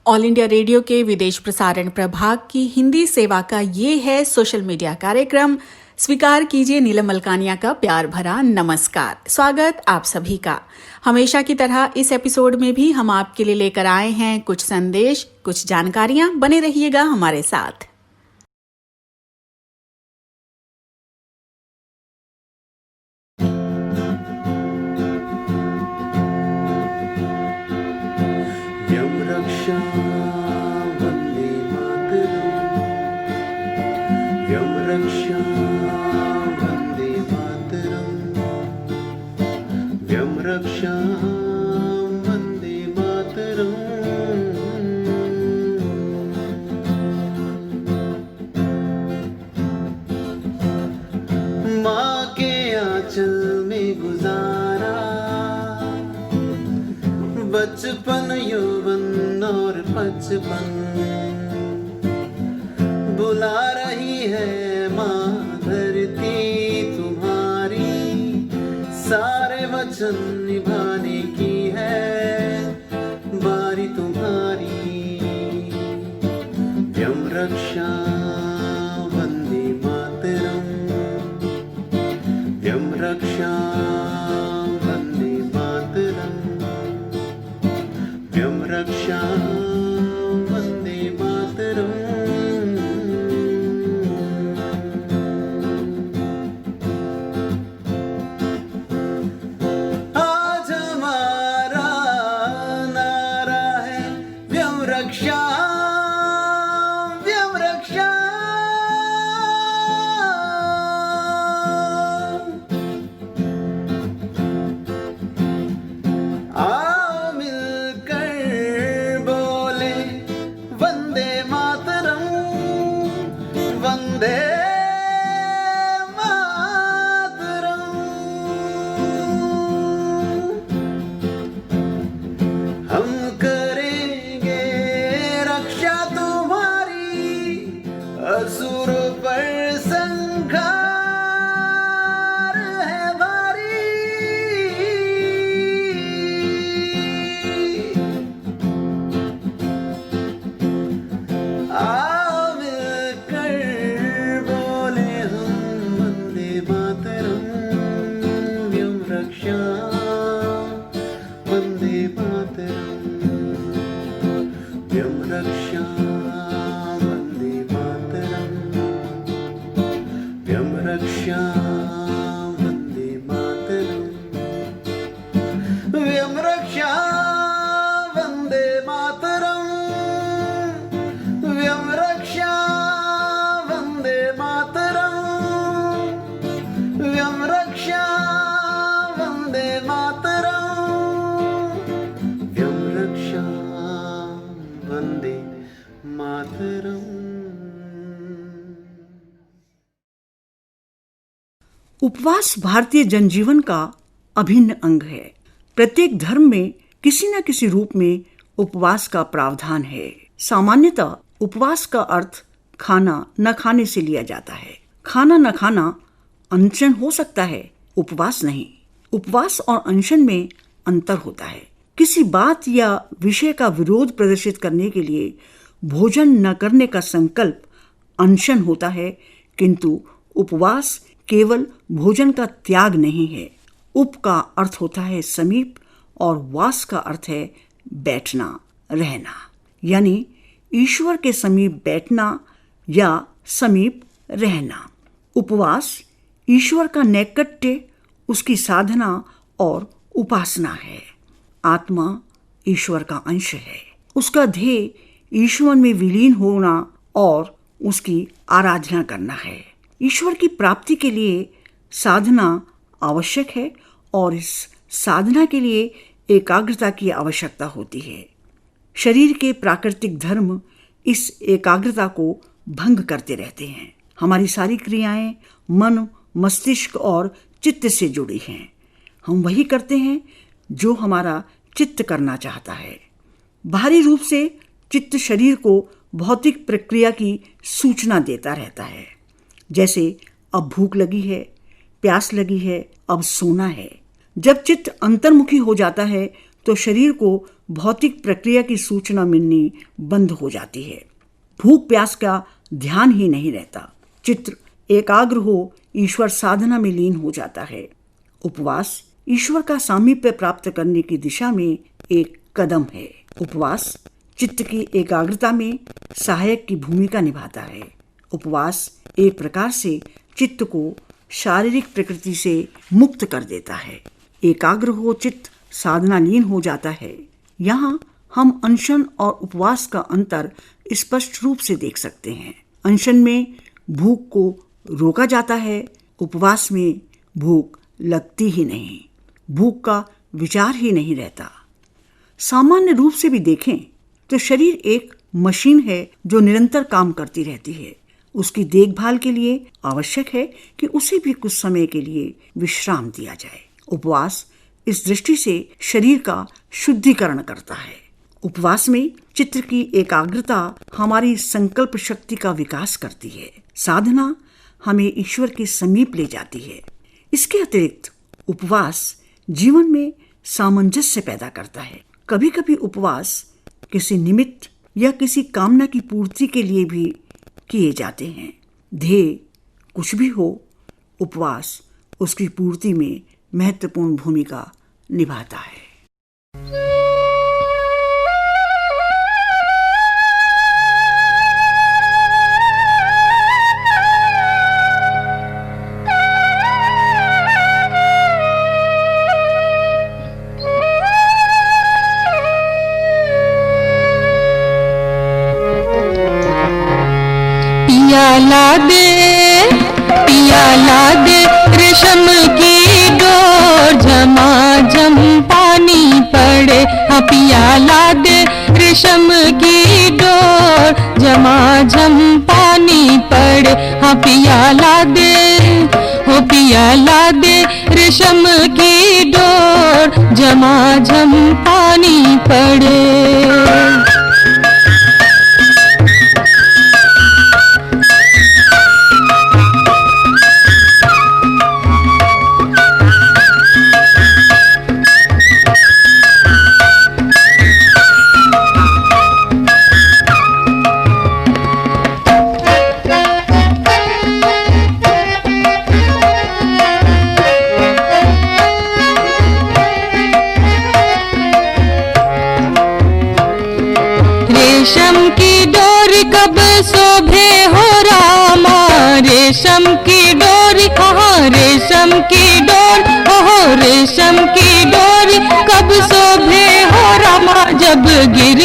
All India radio के विदेश प्रसारण प्रभाग की हिंदी सेवा का ये है सोशल मीडिया कार्यक्रम। स्वीकार कीजिए नीलम मलकानिया का प्यार भरा नमस्कार। स्वागत आप सभी का। हमेशा की तरह इस एपिसोड में भी हम आपके लिए लेकर आए हैं कुछ संदेश, कुछ जानकारियां। बने रहिएगा हमारे साथ। माँ के आंचल में गुजारा बचपन, यौवन और बचपन। बुला रही है माँ धरती तुम्हारी, सारे वचन निभाने की है बारी तुम्हारी। व्यम रक्षा वंदे मातरम, व्यम रक्षा वंदे मातरम, व्यम रक्षा वंदे मातरम। आज हमारा नारा है व्यम रक्षा, व्यम रक्षा। आओ मिलकर बोले वंदे मातरम, वंदे मातरम। हम करेंगे रक्षा तुम्हारी, असुरों पर संघार है भारी। आओ मिलकर बोले हम वंदे मातरम, व्यम रक्षा वंदे मातरम, व्यम रक्षा वंदे मातरम, व्यम रक्षा वंदे मातरम, व्यम रक्षा वंदे मातरम, व्यम रक्षा वंदे मातरम, व्यम रक्षा वंदे मातरम, व्यम रक्षा वंदे मातरम। उपवास भारतीय जनजीवन का अभिन्न अंग है। प्रत्येक धर्म में किसी न किसी रूप में उपवास का प्रावधान है। सामान्यतः उपवास का अर्थ खाना न खाने से लिया जाता है। खाना न खाना अनशन हो सकता है, उपवास नहीं। उपवास और अनशन में अंतर होता है। किसी बात या विषय का विरोध प्रदर्शित करने के लिए भोजन न करने का संकल्प अनशन होता है, किंतु उपवास केवल भोजन का त्याग नहीं है। उप का अर्थ होता है समीप और वास का अर्थ है बैठना, रहना, यानी ईश्वर के समीप बैठना या समीप रहना। उपवास ईश्वर का नैकट्य, उसकी साधना और उपासना है। आत्मा ईश्वर का अंश है। उसका ध्येय ईश्वर में विलीन होना और उसकी आराधना करना है। ईश्वर की प्राप्ति के लिए साधना आवश्यक है और इस साधना के लिए एकाग्रता की आवश्यकता होती है। शरीर के प्राकृतिक धर्म इस एकाग्रता को भंग करते रहते हैं। हमारी सारी क्रियाएं मन, मस्तिष्क और चित्त से जुड़ी हैं। हम वही करते हैं जो हमारा चित्त करना चाहता है। बाहरी रूप से चित्त शरीर को भौतिक प्रक्रिया की सूचना देता रहता है, जैसे अब भूख लगी है, प्यास लगी है, अब सोना है। जब चित्त अंतर्मुखी हो जाता है तो शरीर को भौतिक प्रक्रिया की सूचना मिलनी बंद हो जाती है। भूख प्यास का ध्यान ही नहीं रहता। चित्त एकाग्र हो ईश्वर साधना में लीन हो जाता है। उपवास ईश्वर का सामीप्य प्राप्त करने की दिशा में एक कदम है। उपवास चित्त की एकाग्रता में सहायक की भूमिका निभाता है। उपवास एक प्रकार से चित्त को शारीरिक प्रकृति से मुक्त कर देता है। एकाग्र हो चित्त साधना लीन हो जाता है। यहाँ हम अनशन और उपवास का अंतर स्पष्ट रूप से देख सकते हैं। अनशन में भूख को रोका जाता है, उपवास में भूख लगती ही नहीं, भूख का विचार ही नहीं रहता। सामान्य रूप से भी देखें तो शरीर एक मशीन है जो निरंतर काम करती रहती है। उसकी देखभाल के लिए आवश्यक है कि उसे भी कुछ समय के लिए विश्राम दिया जाए। उपवास इस दृष्टि से शरीर का शुद्धिकरण करता है। उपवास में चित्त की एकाग्रता हमारी संकल्प शक्ति का विकास करती है। साधना हमें ईश्वर के समीप ले जाती है। इसके अतिरिक्त उपवास जीवन में सामंजस्य पैदा करता है। कभी कभी उपवास किसी निमित्त या किसी कामना की पूर्ति के लिए भी किए जाते हैं। ध्येय कुछ भी हो, उपवास उसकी पूर्ति में महत्वपूर्ण भूमिका निभाता है। पियाला दे रेशम की डोर, झमाझम पानी पड़े। हाँ पियाला दे रेशम की डोर, झमाझम पानी पड़े। हाँ पियाला दे, हो पियाला दे रेशम की डोर, झमाझम पानी पड़े। रेशम की डोरी कब शोभे हो रामा, रेशम की डोरी, हाँ रेशम की डोर, ओहो रेशम की डोरी कब शोभे हो रामा। जब गिर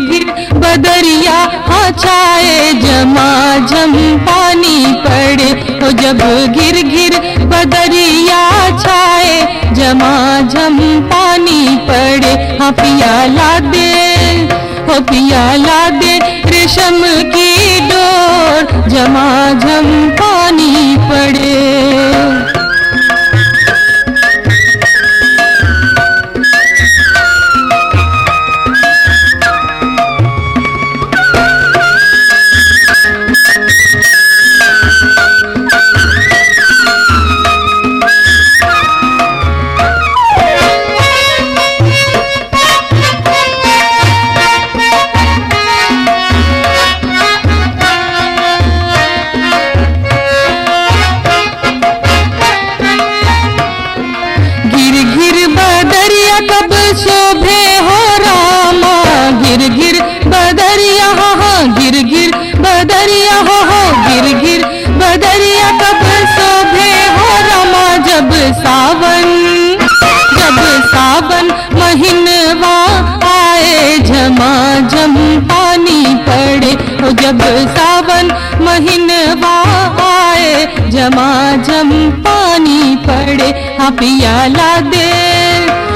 गिर बदरिया हाँ छाए, झमाझम पानी पड़े। हो जब गिर बदरिया छाए, झमाझम पानी पड़े। हाँ पियाला दे, हो पियाला दे रेशम की डोर, झमाझम पानी पड़े। कब शोभे हो रामा, गिर बदरिया, हाँ गिर बदरिया, हो गिर बदरिया कब शोभे हो रामा। जब सावन महीनवा आए, झमाझम पानी पड़े। हो जब सावन महीनवा आए, झमाझम पानी पड़े। हाँ पियाला दे,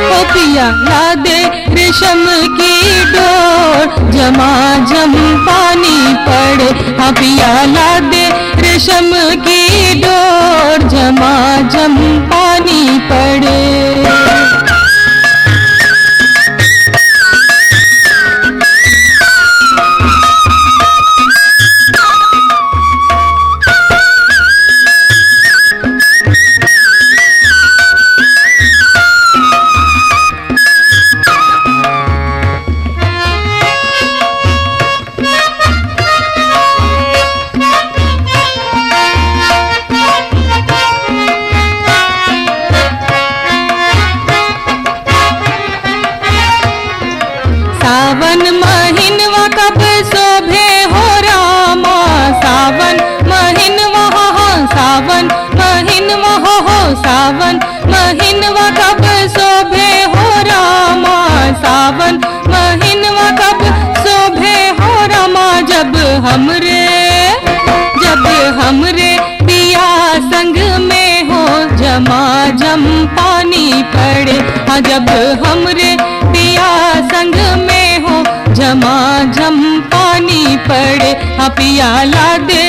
ओ पियाला दे रेशम की डोर, झमाझम पानी पड़े। हाँ पियाला दे रेशम की डोर, झमाझम पानी पड़े। सावन महीनवा कब शोभे हो रामा, सावन महीनवा कब शोभे हो रामा, जब हमरे पिया संग में हो झमाझम पानी पड़े, हाँ जब हमरे पिया संग में हो झमाझम पानी पड़े, हाँ पियाला दे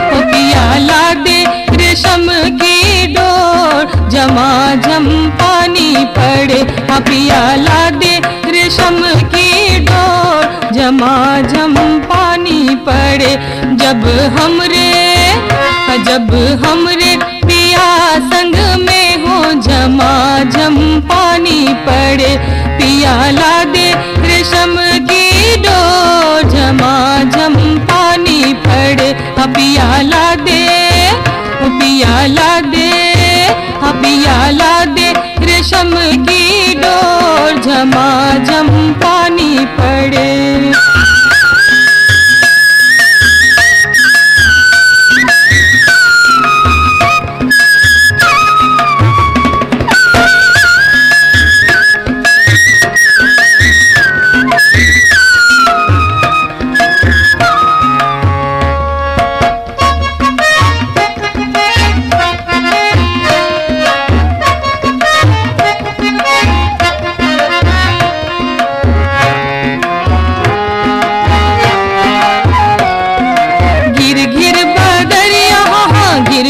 ओ पियाला दे रेशम की डोर, झमाझम पानी पड़े, हाँ पियाला दे रेशम की डोर, झमाझम पानी पड़े, जब हमरे पिया संग में हो झमाझम पानी पड़े, पियाला दे रेशम की डोर, झमाझम पानी पड़े, पियाला दे पियाला दे पियाला दे रेशम की डोर, झमाझम पानी पड़े।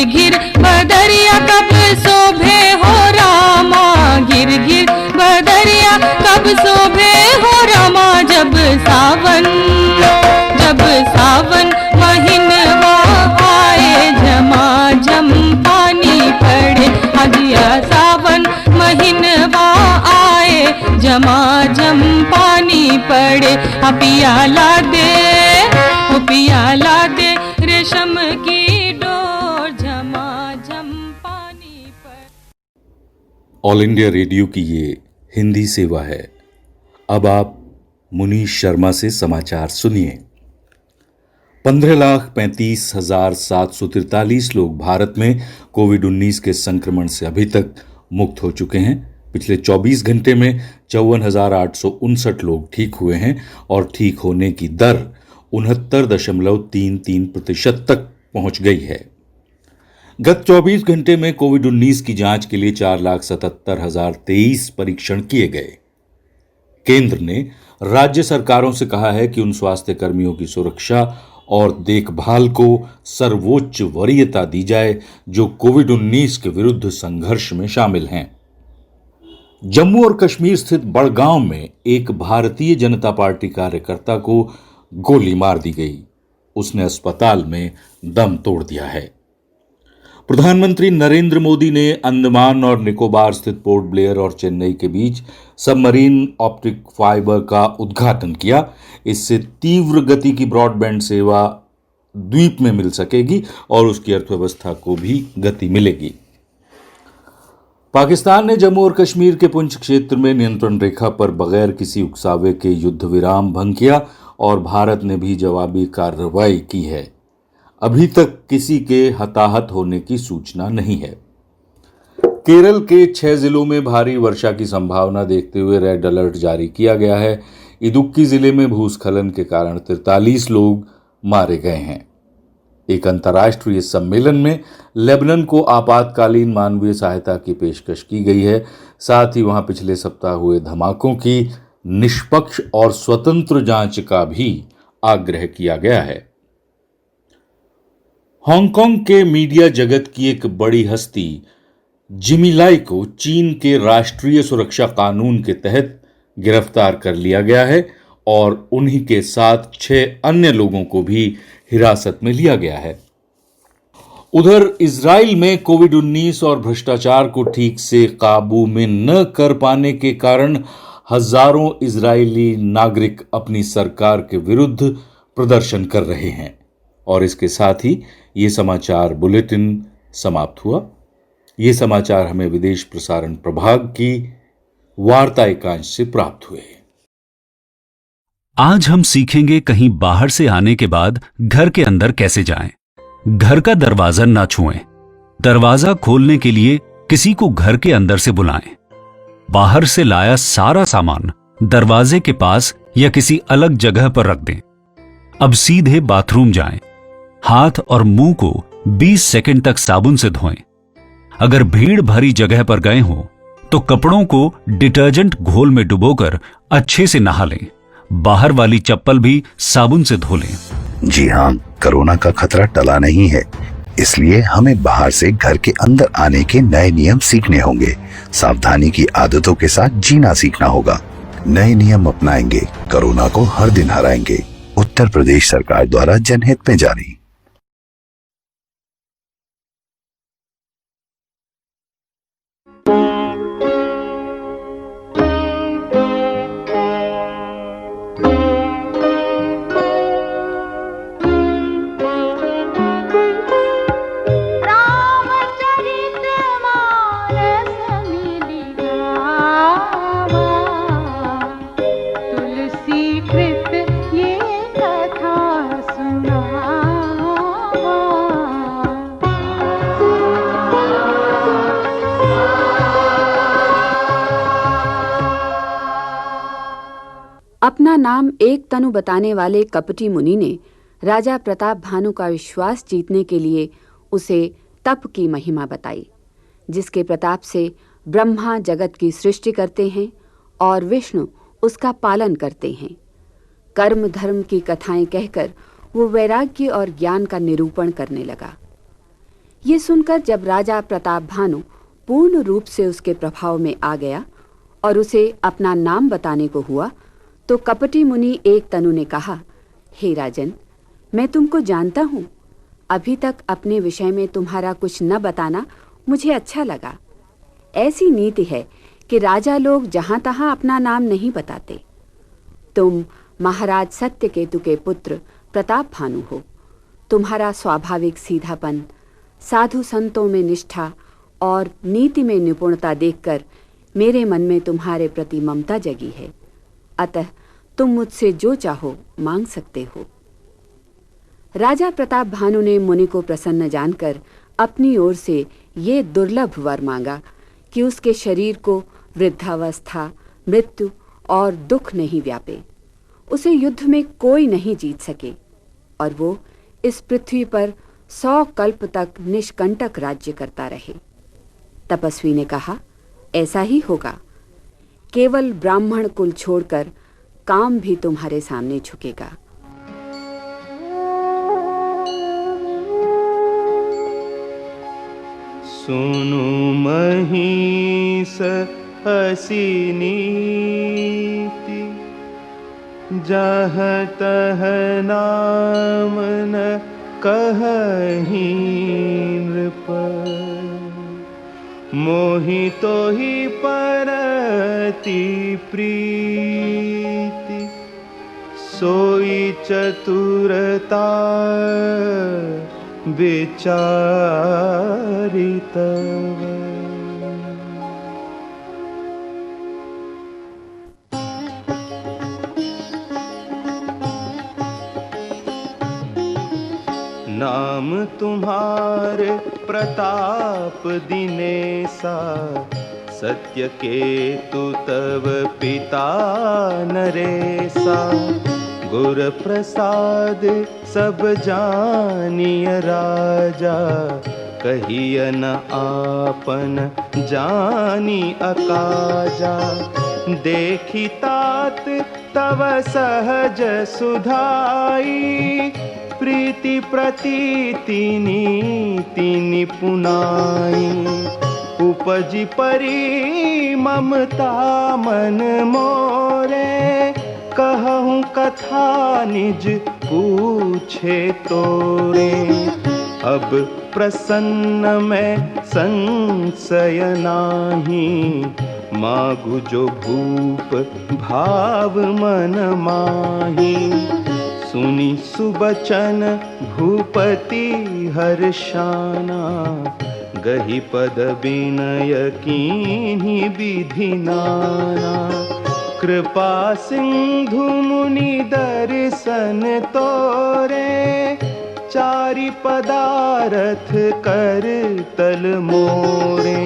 गिर बदरिया कब शोभे हो रामा, गिर बदरिया कब शोभे हो रामा, जब सावन महीनवा आए झमाझम पानी पड़े, हजिया सावन महीनवा आए झमाझम पानी पड़े, पियाला दे रेशम की डोर, झमाझम पानी पड़े। ऑल इंडिया रेडियो की ये हिंदी सेवा है। अब आप मुनीश शर्मा से समाचार सुनिए। 15,35,743 लोग भारत में कोविड-19 के संक्रमण से अभी तक मुक्त हो चुके हैं। पिछले 24 घंटे में 54,859 लोग ठीक हुए हैं और ठीक होने की दर 69.33% तक पहुंच गई है। गत 24 घंटे में कोविड-19 की जांच के लिए 4,77,023 परीक्षण किए गए। केंद्र ने राज्य सरकारों से कहा है कि उन स्वास्थ्य कर्मियों की सुरक्षा और देखभाल को सर्वोच्च वरीयता दी जाए जो कोविड-19 के विरुद्ध संघर्ष में शामिल हैं। जम्मू और कश्मीर स्थित बड़गांव में एक भारतीय जनता पार्टी कार्यकर्ता को गोली मार दी गई। उसने अस्पताल में दम तोड़ दिया है। प्रधानमंत्री नरेंद्र मोदी ने अंडमान और निकोबार स्थित पोर्ट ब्लेयर और चेन्नई के बीच सबमरीन ऑप्टिक फाइबर का उद्घाटन किया। इससे तीव्र गति की ब्रॉडबैंड सेवा द्वीप में मिल सकेगी और उसकी अर्थव्यवस्था को भी गति मिलेगी। पाकिस्तान ने जम्मू और कश्मीर के पुंछ क्षेत्र में नियंत्रण रेखा पर बगैर किसी उकसावे के युद्ध विराम भंग किया और भारत ने भी जवाबी कार्रवाई की है। अभी तक किसी के हताहत होने की सूचना नहीं है। केरल के 6 जिलों में भारी वर्षा की संभावना देखते हुए रेड अलर्ट जारी किया गया है। इदुक्की जिले में भूस्खलन के कारण 43 लोग मारे गए हैं। एक अंतर्राष्ट्रीय सम्मेलन में लेबनान को आपातकालीन मानवीय सहायता की पेशकश की गई है। साथ ही वहां पिछले सप्ताह हुए धमाकों की निष्पक्ष और स्वतंत्र जांच का भी आग्रह किया गया है। हांगकांग के मीडिया जगत की एक बड़ी हस्ती जिमी लाई को चीन के राष्ट्रीय सुरक्षा कानून के तहत गिरफ्तार कर लिया गया है और उन्हीं के साथ 6 अन्य लोगों को भी हिरासत में लिया गया है। उधर इजराइल में कोविड-19 और भ्रष्टाचार को ठीक से काबू में न कर पाने के कारण हजारों इजरायली नागरिक अपनी सरकार के विरुद्ध प्रदर्शन कर रहे हैं। और इसके साथ ही ये समाचार बुलेटिन समाप्त हुआ। ये समाचार हमें विदेश प्रसारण प्रभाग की वार्ता एकांश से प्राप्त हुए। आज हम सीखेंगे कहीं बाहर से आने के बाद घर के अंदर कैसे जाएं। घर का दरवाजा ना छुएं, दरवाजा खोलने के लिए किसी को घर के अंदर से बुलाएं। बाहर से लाया सारा सामान दरवाजे के पास या किसी अलग जगह पर रख दें। अब सीधे बाथरूम जाएं। हाथ और मुंह को 20 सेकंड तक साबुन से धोएं। अगर भीड़ भरी जगह पर गए हों तो कपड़ों को डिटर्जेंट घोल में डुबोकर अच्छे से नहा लें। बाहर वाली चप्पल भी साबुन से धो लें। जी हाँ, कोरोना का खतरा टला नहीं है, इसलिए हमें बाहर से घर के अंदर आने के नए नियम सीखने होंगे। सावधानी की आदतों के साथ जीना सीखना होगा। नए नियम अपनाएंगे, कोरोना को हर दिन हराएंगे। उत्तर प्रदेश सरकार द्वारा जनहित में जारी। अपना नाम एक तनु बताने वाले कपटी मुनि ने राजा प्रताप भानु का विश्वास जीतने के लिए उसे तप की महिमा बताई, जिसके प्रताप से ब्रह्मा जगत की सृष्टि करते हैं और विष्णु उसका पालन करते हैं। कर्म धर्म की कथाएं कहकर वो वैराग्य और ज्ञान का निरूपण करने लगा। ये सुनकर जब राजा प्रताप भानु पूर्ण रूप से उसके प्रभाव में आ गया और उसे अपना नाम बताने को हुआ, तो कपटी मुनि एक तनु ने कहा, हे राजन, मैं तुमको जानता हूँ। अभी तक अपने विषय में तुम्हारा कुछ न बताना मुझे अच्छा लगा। ऐसी नीति है कि राजा लोग जहाँ तहाँ अपना नाम नहीं बताते। तुम महाराज सत्यकेतु के पुत्र प्रताप भानु हो। तुम्हारा स्वाभाविक सीधापन, साधु संतों में निष्ठा और नीति में निपुणता देखकर मेरे मन में तुम्हारे प्रति ममता जगी है। अतः तुम मुझसे जो चाहो मांग सकते हो। राजा प्रताप भानु ने मुनि को प्रसन्न जानकर अपनी ओर से ये दुर्लभ वर मांगा कि उसके शरीर को वृद्धावस्था, मृत्यु और दुख नहीं व्यापे। उसे युद्ध में कोई नहीं जीत सके और वो इस पृथ्वी पर 100 कल्प तक निष्कंटक राज्य करता रहे। तपस्वी ने कहा, ऐसा ही होगा। केवल ब्राह्मण कुल छोड़कर काम भी तुम्हारे सामने झुकेगा। सुनु महिष हसी नीति, जहाँ तह नाम न कहहि नृप। मोहि तो ही परति प्रीति, सोई चतुरता विचारितव। नाम तुम्हारे प्रताप दिनेसा, सत्य केतु तव पिता नरेसा। गुर प्रसाद सब जानिय राजा, कहिय न आपन जानी अकाजा। देखी तात तव सहज सुधाई, प्रीति प्रतीति नीति निपुनाई। उपजी परी ममता मन मोरे, कहूँ कथा निज पूछे तोरे। अब प्रसन्न मैं संशय नाही, मागु जो भूप भाव मन माही। सुनी सुबचन भूपति हर्षाना, गही पद विनय कीन्ही विधि नाना। कृपा सिंधु मुनि दर्शन तोरे, चारि पदारथ कर तल मोरे।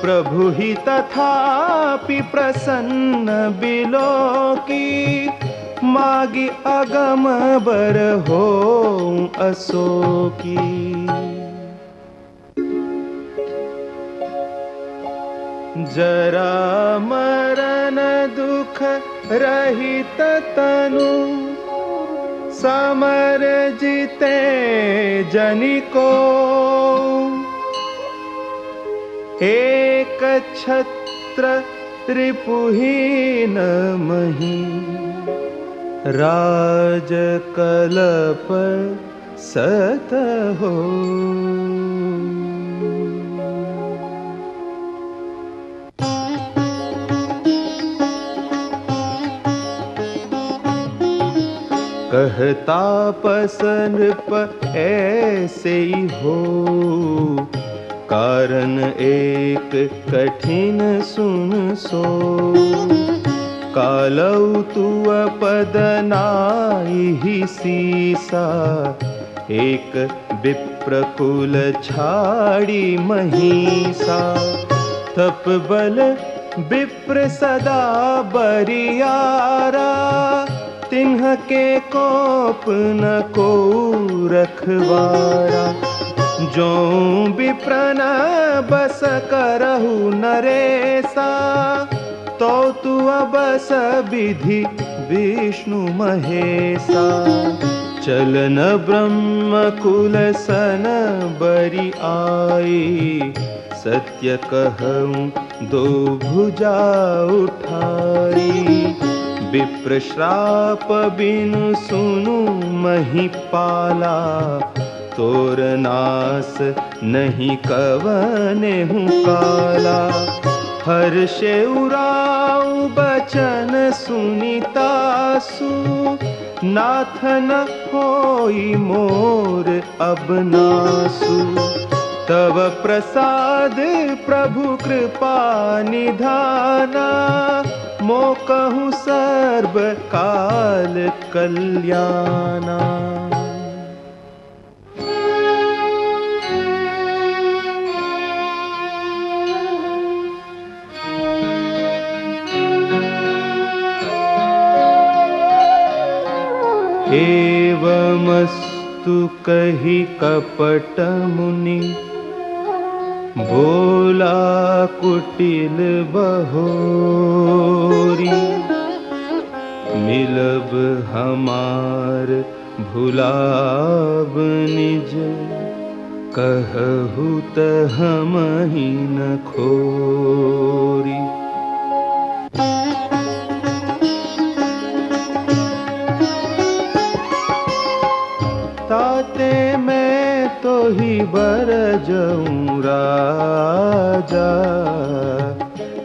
प्रभु ही तथापि प्रसन्न बिलो की, मागी अगम बर हो असोकी। जरा मरण दुख रहित तनु, समर जीते जनिको। एक छत्र रिपुहीन मही, राज कलप सत हो। कहता पसन पर ऐसे ही हो, कारण एक कठिन सुन सो। कालौ तु पद नाई ही सीसा, एक विप्रकुल छाड़ी महिषा। तप बल विप्र सदा बरियारा, तिन्ह के कोप न को रखवारा। जो विप्रन बस करहु नरेसा, तो तु बस विधि विष्णु महेशा। चलन ब्रह्म कुल सन बरि आई, सत्य कहूँ दो भुजा उठाई। विप्र श्राप बिनु सुनु महिपाला, तोर नास नहीं कवने हूँ काला। हर्षे उराऊ बचन सुनितासु, नाथ न होई मोर अब नासु। तब प्रसाद प्रभु कृपा निधाना, मो कहूँ सर्व काल कल्याणा। एवमस्तु कही कपट मुनि, बोला कुटिल बहोरी। मिलब हमार भुलाब निज, कहहु त हमहि न खोरी। ताते मैं तो ही बर जाऊं राजा,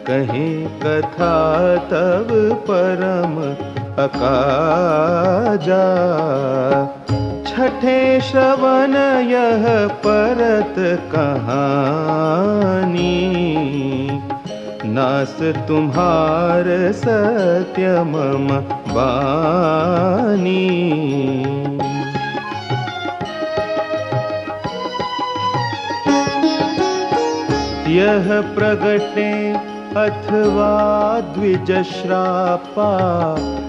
कहीं कथा तब परम अकाजा। छठे श्रवण यह परत कहानी, नास तुम्हार सत्य मम बानी। यह प्रगटे अथवा द्विज श्रापा,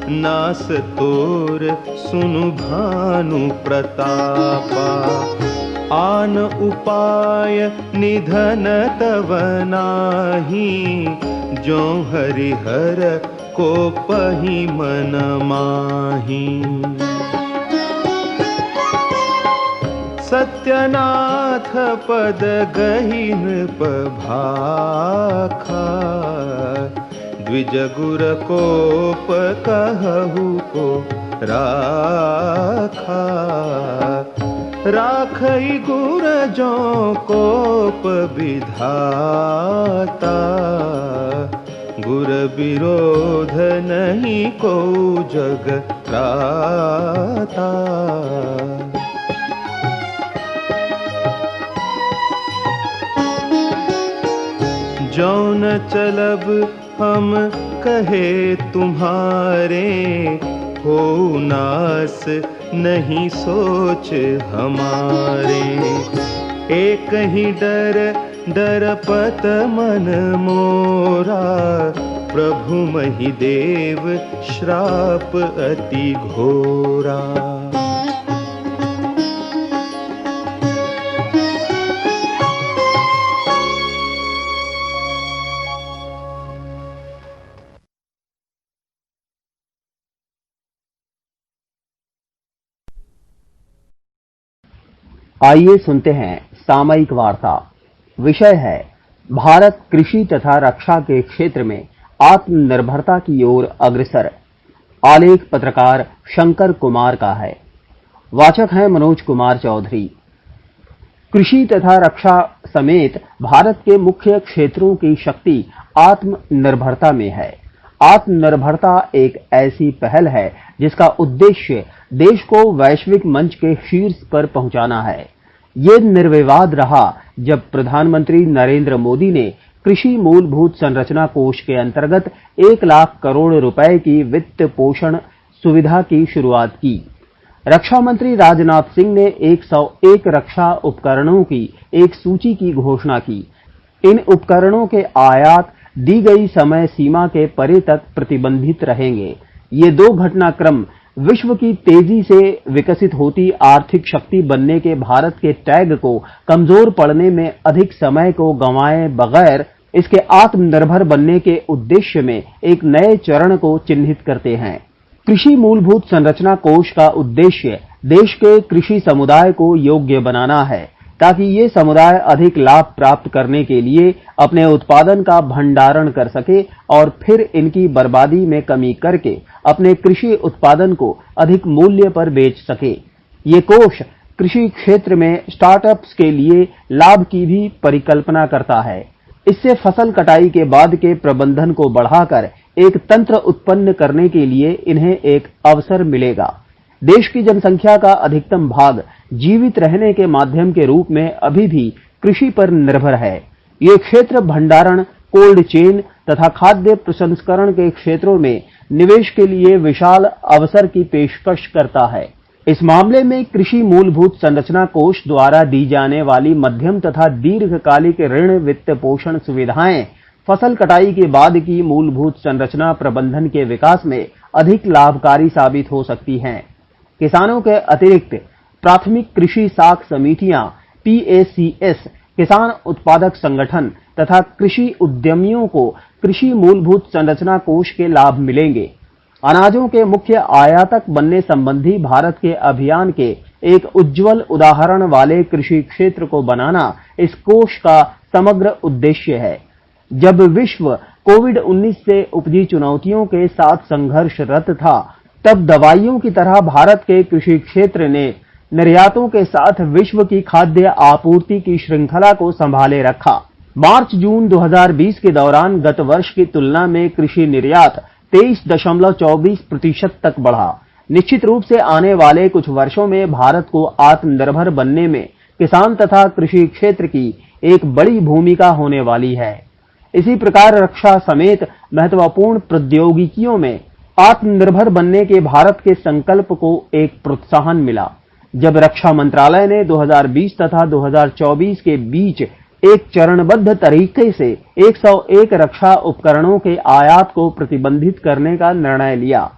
नास तोर सुनु भानु प्रतापा। आन उपाय निधन तव नाही, जो हरिहर को पही मन माही। सत्यनाथ पद गहीन पभाखा, द्विज गुर कोप कहहु को राखा। राखई गुर जो कोप विधाता, गुर विरोध नहीं को जग राता। जौन चलब हम कहे तुम्हारे, हो नास नहीं सोच हमारे। एक ही डर डरपत मन मोरा, प्रभु मही देव श्राप अति घोरा। आइए सुनते हैं सामयिक वार्ता। विषय है भारत कृषि तथा रक्षा के क्षेत्र में आत्मनिर्भरता की ओर अग्रसर। आलेख पत्रकार शंकर कुमार का है। वाचक हैं मनोज कुमार चौधरी। कृषि तथा रक्षा समेत भारत के मुख्य क्षेत्रों की शक्ति आत्मनिर्भरता में है। आत्मनिर्भरता एक ऐसी पहल है जिसका उद्देश्य देश को वैश्विक मंच के शीर्ष पर पहुंचाना है। ये निर्विवाद रहा जब प्रधानमंत्री नरेंद्र मोदी ने कृषि मूलभूत संरचना कोष के अंतर्गत 1 लाख करोड़ रुपए की वित्त पोषण सुविधा की शुरुआत की। रक्षा मंत्री राजनाथ सिंह ने 101 रक्षा उपकरणों की एक सूची की घोषणा की। इन उपकरणों के आयात दी गई समय सीमा के परे तक प्रतिबंधित रहेंगे। ये दो घटनाक्रम विश्व की तेजी से विकसित होती आर्थिक शक्ति बनने के भारत के टैग को कमजोर पड़ने में अधिक समय को गंवाए बगैर इसके आत्मनिर्भर बनने के उद्देश्य में एक नए चरण को चिन्हित करते हैं। कृषि मूलभूत संरचना कोष का उद्देश्य देश के कृषि समुदाय को योग्य बनाना है ताकि ये समुदाय अधिक लाभ प्राप्त करने के लिए अपने उत्पादन का भंडारण कर सके और फिर इनकी बर्बादी में कमी करके अपने कृषि उत्पादन को अधिक मूल्य पर बेच सके। ये कोष कृषि क्षेत्र में स्टार्टअप्स के लिए लाभ की भी परिकल्पना करता है। इससे फसल कटाई के बाद के प्रबंधन को बढ़ाकर एक तंत्र उत्पन्न करने के लिए इन्हें एक अवसर मिलेगा। देश की जनसंख्या का अधिकतम भाग जीवित रहने के माध्यम के रूप में अभी भी कृषि पर निर्भर है। ये क्षेत्र भंडारण, कोल्ड चेन तथा खाद्य प्रसंस्करण के क्षेत्रों में निवेश के लिए विशाल अवसर की पेशकश करता है। इस मामले में कृषि मूलभूत संरचना कोष द्वारा दी जाने वाली मध्यम तथा दीर्घकालिक ऋण वित्त पोषण सुविधाएं फसल कटाई के बाद की मूलभूत संरचना प्रबंधन के विकास में अधिक लाभकारी साबित हो सकती हैं। किसानों के अतिरिक्त प्राथमिक कृषि साख समितियां, PACS, किसान उत्पादक संगठन तथा कृषि उद्यमियों को कृषि मूलभूत संरचना कोष के लाभ मिलेंगे। अनाजों के मुख्य आयातक बनने संबंधी भारत के अभियान के एक उज्जवल उदाहरण वाले कृषि क्षेत्र को बनाना इस कोष का समग्र उद्देश्य है। जब विश्व कोविड-19 से उपजी चुनौतियों के साथ संघर्षरत था, तब दवाइयों की तरह भारत के कृषि क्षेत्र ने निर्यातों के साथ विश्व की खाद्य आपूर्ति की श्रृंखला को संभाले रखा। मार्च-जून 2020 के दौरान गत वर्ष की तुलना में कृषि निर्यात 23.24% तक बढ़ा। निश्चित रूप से आने वाले कुछ वर्षों में भारत को आत्मनिर्भर बनने में किसान तथा कृषि क्षेत्र की एक बड़ी भूमिका होने वाली है। इसी प्रकार रक्षा समेत महत्वपूर्ण प्रौद्योगिकियों में आत्मनिर्भर बनने के भारत के संकल्प को एक प्रोत्साहन मिला जब रक्षा मंत्रालय ने 2020 तथा 2024 के बीच एक चरणबद्ध तरीके से 101 रक्षा उपकरणों के आयात को प्रतिबंधित करने का निर्णय लिया।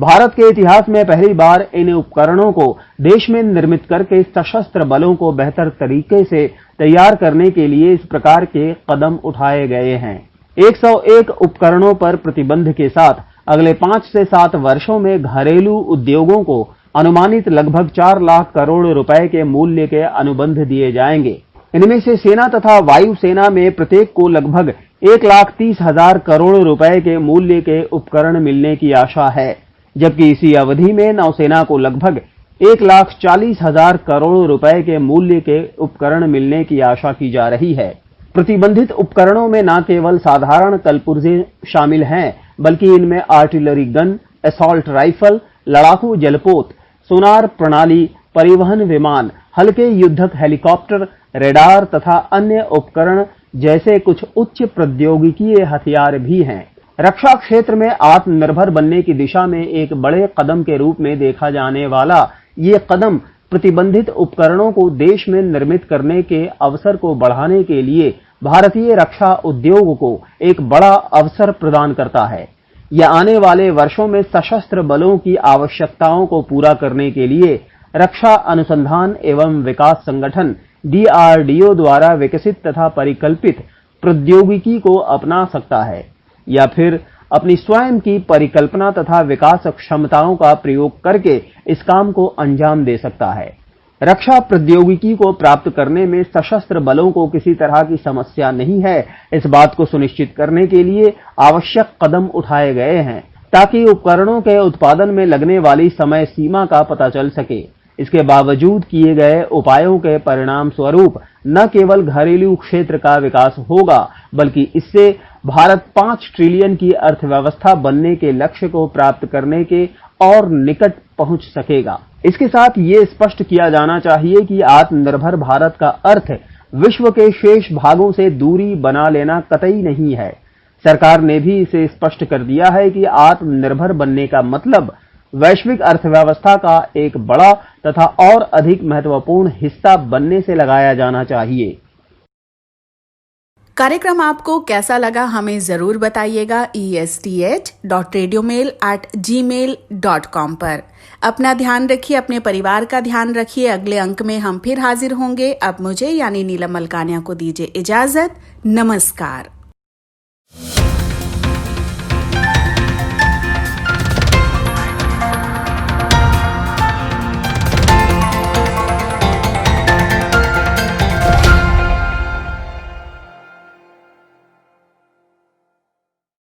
भारत के इतिहास में पहली बार इन उपकरणों को देश में निर्मित करके सशस्त्र बलों को बेहतर तरीके से तैयार करने के लिए इस प्रकार के कदम उठाए गए हैं। 101 उपकरणों पर प्रतिबंध के साथ अगले 5 से 7 वर्षों में घरेलू उद्योगों को अनुमानित लगभग 4 लाख करोड़ रुपए के मूल्य के अनुबंध दिए जाएंगे। इनमें से सेना तथा वायुसेना में प्रत्येक को लगभग 1,30,000 करोड़ रुपए के मूल्य के उपकरण मिलने की आशा है, जबकि इसी अवधि में नौसेना को लगभग 1,40,000 करोड़ रुपए के मूल्य के उपकरण मिलने की आशा की जा रही है। प्रतिबंधित उपकरणों में न केवल साधारण कलपुर्जे शामिल हैं, बल्कि इनमें आर्टिलरी गन, असॉल्ट राइफल, लड़ाकू जलपोत, सोनार प्रणाली, परिवहन विमान, हल्के युद्धक हेलीकॉप्टर, रेडार तथा अन्य उपकरण जैसे कुछ उच्च प्रौद्योगिकीय हथियार भी हैं। रक्षा क्षेत्र में आत्मनिर्भर बनने की दिशा में एक बड़े कदम के रूप में देखा जाने वाला ये कदम प्रतिबंधित उपकरणों को देश में निर्मित करने के अवसर को बढ़ाने के लिए भारतीय रक्षा उद्योग को एक बड़ा अवसर प्रदान करता है। यह आने वाले वर्षों में सशस्त्र बलों की आवश्यकताओं को पूरा करने के लिए रक्षा अनुसंधान एवं विकास संगठन DRDO द्वारा विकसित तथा परिकल्पित प्रौद्योगिकी को अपना सकता है या फिर अपनी स्वयं की परिकल्पना तथा विकास क्षमताओं का प्रयोग करके इस काम को अंजाम दे सकता है। रक्षा प्रौद्योगिकी को प्राप्त करने में सशस्त्र बलों को किसी तरह की समस्या नहीं है। इस बात को सुनिश्चित करने के लिए आवश्यक कदम उठाए गए हैं ताकि उपकरणों के उत्पादन में लगने वाली समय सीमा का पता चल सके। इसके बावजूद किए गए उपायों के परिणाम स्वरूप न केवल घरेलू क्षेत्र का विकास होगा बल्कि इससे भारत 5 ट्रिलियन की अर्थव्यवस्था बनने के लक्ष्य को प्राप्त करने के और निकट पहुंच सकेगा। इसके साथ ये स्पष्ट किया जाना चाहिए कि आत्मनिर्भर भारत का अर्थ विश्व के शेष भागों से दूरी बना लेना कतई नहीं है। सरकार ने भी इसे स्पष्ट कर दिया है कि आत्मनिर्भर बनने का मतलब वैश्विक अर्थव्यवस्था का एक बड़ा तथा और अधिक महत्वपूर्ण हिस्सा बनने से लगाया जाना चाहिए। कार्यक्रम आपको कैसा लगा हमें जरूर बताइएगा esth.radiomail@gmail.com पर। अपना ध्यान रखिए, अपने परिवार का ध्यान रखिए। अगले अंक में हम फिर हाजिर होंगे। अब मुझे यानी नीलम मलकानिया को दीजिए इजाजत। नमस्कार।